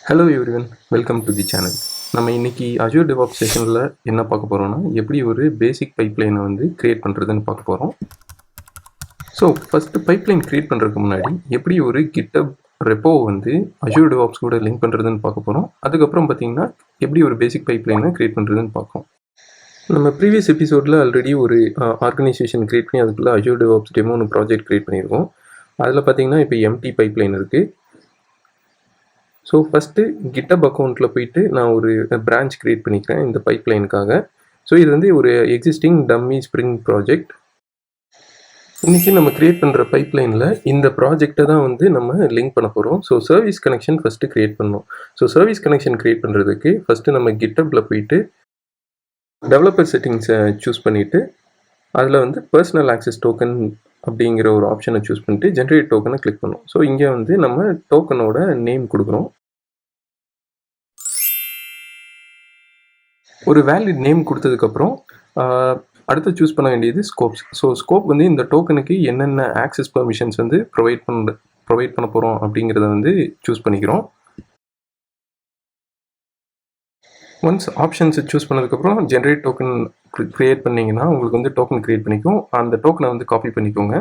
Hello everyone, welcome to the channel. நம்ம இன்னைக்கு Azure DevOps செஷனில் என்ன பார்க்க போகிறோம்னா, எப்படி ஒரு பேசிக் பைப்லைனை வந்து க்ரியேட் பண்ணுறதுன்னு பார்க்க போகிறோம். ஸோ ஃபஸ்ட்டு பைப்லைன் க்ரியேட் பண்ணுறதுக்கு முன்னாடி எப்படி ஒரு GitHub ரெப்போ வந்து Azure DevOps கூட லிங்க் பண்ணுறதுன்னு பார்க்க போகிறோம். அதுக்கப்புறம் பார்த்தீங்கன்னா எப்படி ஒரு பேசிக் பைப்லைனை க்ரியேட் பண்ணுறதுன்னு பார்ப்போம். நம்ம ப்ரீவியஸ் எபிசோடில் ஆல்ரெடி ஒரு ஆர்கனைசேஷன் க்ரியேட் பண்ணி அதுக்குள்ளே Azure DevOps டெமோன்னு ப்ராஜெக்ட் க்ரியேட் பண்ணியிருக்கோம். அதில் பார்த்தீங்கன்னா இப்போ எம்டி பைப்லைன் இருக்குது. ஸோ ஃபஸ்ட்டு GitHub அக்கௌண்ட்டில் போயிட்டு நான் ஒரு பிரான்ச் க்ரியேட் பண்ணிக்கிறேன் இந்த பைப்லைனுக்காக. ஸோ இது வந்து ஒரு எக்ஸிஸ்டிங் டம்மி ஸ்ப்ரிங் ப்ராஜெக்ட். இன்றைக்கி நம்ம க்ரியேட் பண்ணுற பைப்லைனில் இந்த ப்ராஜெக்டை தான் வந்து நம்ம லிங்க் பண்ண போகிறோம். So service connection first create பண்ணோம். ஸோ சர்வீஸ் கனெக்ஷன் க்ரியேட் பண்ணுறதுக்கு ஃபஸ்ட்டு நம்ம GitHubல போயிட்டு டெவலப்பர் செட்டிங்ஸை சூஸ் பண்ணிவிட்டு அதில் வந்து பர்சனல் ஆக்சஸ் டோக்கன் அப்படிங்கிற ஒரு ஆப்ஷனை சூஸ் பண்ணிட்டு ஜென்ரேட் டோக்கனை கிளிக் பண்ணோம். ஸோ இங்கே வந்து நம்ம டோக்கனோட நேம் கொடுக்குறோம். ஒரு வேலிட் நேம் கொடுத்ததுக்கப்புறம் அடுத்து சூஸ் பண்ண வேண்டியது ஸ்கோப்ஸ். ஸோ ஸ்கோப் வந்து இந்த டோக்கனுக்கு என்னென்ன ஆக்சஸ் பர்மிஷன்ஸ் வந்து ப்ரொவைட் பண்ண போகிறோம் அப்படிங்கிறத வந்து சூஸ் பண்ணிக்கிறோம். ஒன்ஸ் ஆப்ஷன்ஸை சூஸ் பண்ணதுக்கப்புறம் ஜென்ரேட் டோக்கன் க்ரியேட் பண்ணிங்கன்னா உங்களுக்கு வந்து டோக்கன் க்ரியேட் பண்ணிக்கும். அந்த டோக்கனை வந்து காப்பி பண்ணிக்கோங்க.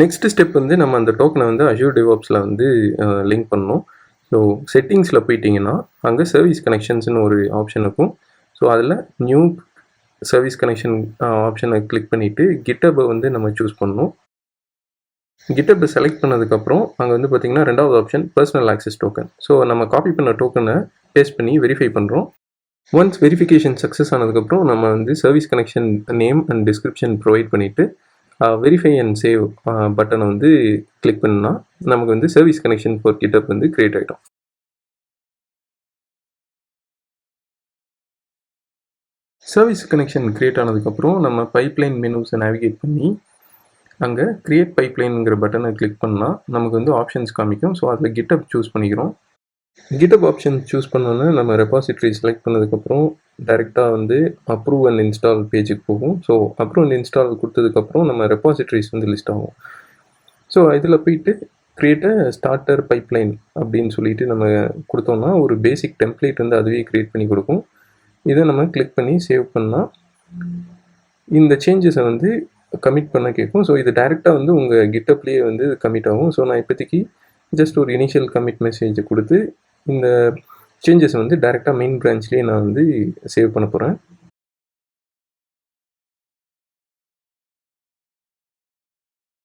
நெக்ஸ்ட் ஸ்டெப் வந்து நம்ம அந்த டோக்கனை வந்து Azure DevOpsல வந்து லிங்க் பண்ணணும். ஸோ செட்டிங்ஸில் போயிட்டிங்கன்னா அங்கே சர்வீஸ் கனெக்ஷன்ஸ்னு ஒரு ஆப்ஷன் இருக்கும். ஸோ அதில் நியூ சர்வீஸ் கனெக்ஷன் ஆப்ஷனை கிளிக் பண்ணிவிட்டு GitHubை வந்து நம்ம சூஸ் பண்ணணும். GitHubை செலக்ட் பண்ணதுக்கப்புறம் அங்கே வந்து பார்த்திங்கன்னா ரெண்டாவது option personal access token. So நம்ம காப்பி பண்ண டோக்கனை பேஸ்ட் பண்ணி வெரிஃபை பண்ணுறோம். ஒன்ஸ் வெரிஃபிகேஷன் சக்ஸஸ் ஆனதுக்கப்புறம் நம்ம வந்து service connection name and description provide பண்ணிவிட்டு வெரிஃபை அண்ட் சேவ் பட்டனை வந்து கிளிக் பண்ணால் நமக்கு வந்து சர்வீஸ் கனெக்ஷன் ஃபார் GitHub வந்து க்ரியேட் ஆகிடும். சர்வீஸ் கனெக்ஷன் க்ரியேட் ஆனதுக்கப்புறம் நம்ம பைப்லைன் மெனுஸை நேவிகேட் பண்ணி அங்கே க்ரியேட் பைப்லைனுங்கிற பட்டனை கிளிக் பண்ணால் நமக்கு வந்து ஆப்ஷன்ஸ் காமிக்கும். ஸோ அதில் GitHub சூஸ் பண்ணிக்கிறோம். GitHub ஆப்ஷன் சூஸ் பண்ணோன்னே நம்ம ரெபாசிட்டரி செலக்ட் பண்ணதுக்கப்புறம் டைரெக்டாக வந்து அப்ரூவ் அண்ட் இன்ஸ்டால் பேஜுக்கு போகும். ஸோ அப்ரூவ் அண்ட் இன்ஸ்டால் கொடுத்ததுக்கப்புறம் நம்ம ரெபாசிட்டரிஸ் வந்து லிஸ்ட் ஆகும். ஸோ இதில் போயிட்டு க்ரியேட் ஸ்டார்டர் பைப்லைன் அப்படின்னு சொல்லிட்டு நம்ம கொடுத்தோம்னா ஒரு பேசிக் டெம்ப்ளேட் வந்து அதுவே க்ரியேட் பண்ணி கொடுக்கும். இதை நம்ம கிளிக் பண்ணி சேவ் பண்ணால் இந்த சேஞ்சஸை வந்து கமிட் பண்ண கேட்கும். ஸோ இது டைரெக்டாக வந்து உங்கள் GitHubலேயே வந்து கமிட் ஆகும். ஸோ நான் இப்போதைக்கு ஜஸ்ட் ஒரு இனிஷியல் கமிட் மெசேஜை கொடுத்து இந்த சேஞ்சஸ் வந்து டைரெக்டாக மெயின் பிரான்ச்லேயே நான் வந்து சேவ் பண்ண போகிறேன்.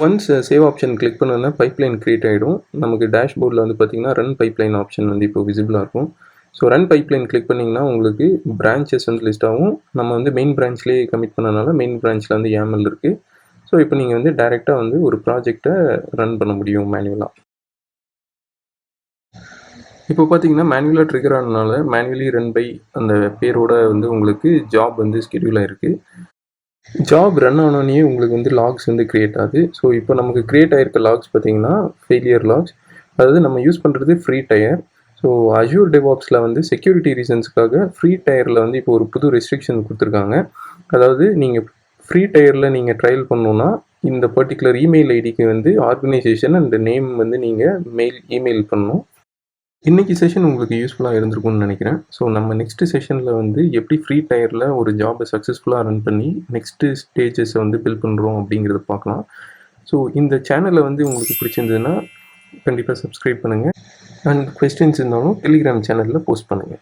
ஒன்ஸ் சேவ் ஆப்ஷன் கிளிக் பண்ணோன்னா பைப்லைன் க்ரியேட் ஆகிடும். நமக்கு டேஷ்போர்டில் வந்து பார்த்திங்கன்னா ரன் பைப்லைன் ஆப்ஷன் வந்து இப்போ விசிபிளாக இருக்கும். ஸோ ரன் பைப்லைன் கிளிக் பண்ணிங்கன்னா உங்களுக்கு பிரான்ச்சஸ் வந்து லிஸ்ட் ஆகும். நம்ம வந்து மெயின் பிரான்ச்லேயே கமிட் பண்ணனால மெயின் பிரான்ச்சில் வந்து YAML இருக்குது. ஸோ இப்போ நீங்கள் வந்து டைரெக்டாக வந்து ஒரு ப்ராஜெக்டை ரன் பண்ண முடியும் மேனுவலாக. இப்போ பார்த்தீங்கன்னா மேனுவலாக ட்ரிகர் ஆனதுனால மேனுவலி ரன் பை அந்த பேரோட வந்து உங்களுக்கு ஜாப் வந்து ஸ்கெடியூல் ஆகிருக்கு. ஜாப் ரன் ஆனோடனே உங்களுக்கு வந்து லாக்ஸ் வந்து க்ரியேட் ஆகுது. ஸோ இப்போ நமக்கு க்ரியேட் ஆகிருக்க லாக்ஸ் பார்த்தீங்கன்னா ஃபெயிலியர் லாக்ஸ். அதாவது நம்ம யூஸ் பண்ணுறது ஃப்ரீ டயர். ஸோ Azure DevOpsல வந்து செக்யூரிட்டி ரீசன்ஸ்க்காக ஃப்ரீ டயரில் வந்து இப்போ ஒரு புது ரெஸ்ட்ரிக்ஷன் கொடுத்துருக்காங்க. அதாவது நீங்கள் ஃப்ரீ டயரில் நீங்கள் ட்ரையல் பண்ணணுன்னா இந்த பர்டிகுலர் இமெயில் ஐடிக்கு வந்து ஆர்கனைசேஷன் அண்ட் நேம் வந்து நீங்கள் இமெயில் பண்ணணும். இன்றைக்கி செஷன் உங்களுக்கு யூஸ்ஃபுல்லாக இருந்திருக்கும்னு நினைக்கிறேன். ஸோ நம்ம நெக்ஸ்ட்டு செஷனில் வந்து எப்படி ஃப்ரீ டயரில் ஒரு ஜாபை சக்ஸஸ்ஃபுல்லாக ரன் பண்ணி நெக்ஸ்ட்டு ஸ்டேஜஸை வந்து பில்ட் பண்ணுறோம் அப்படிங்கிறத பார்க்கலாம். ஸோ இந்த சேனலை வந்து உங்களுக்கு பிடிச்சிருந்ததுன்னா கண்டிப்பாக சப்ஸ்கிரைப் பண்ணுங்கள். அண்ட் கொஸ்டின்ஸ் இருந்தாலும் டெலிகிராம் சேனலில் போஸ்ட் பண்ணுங்கள்.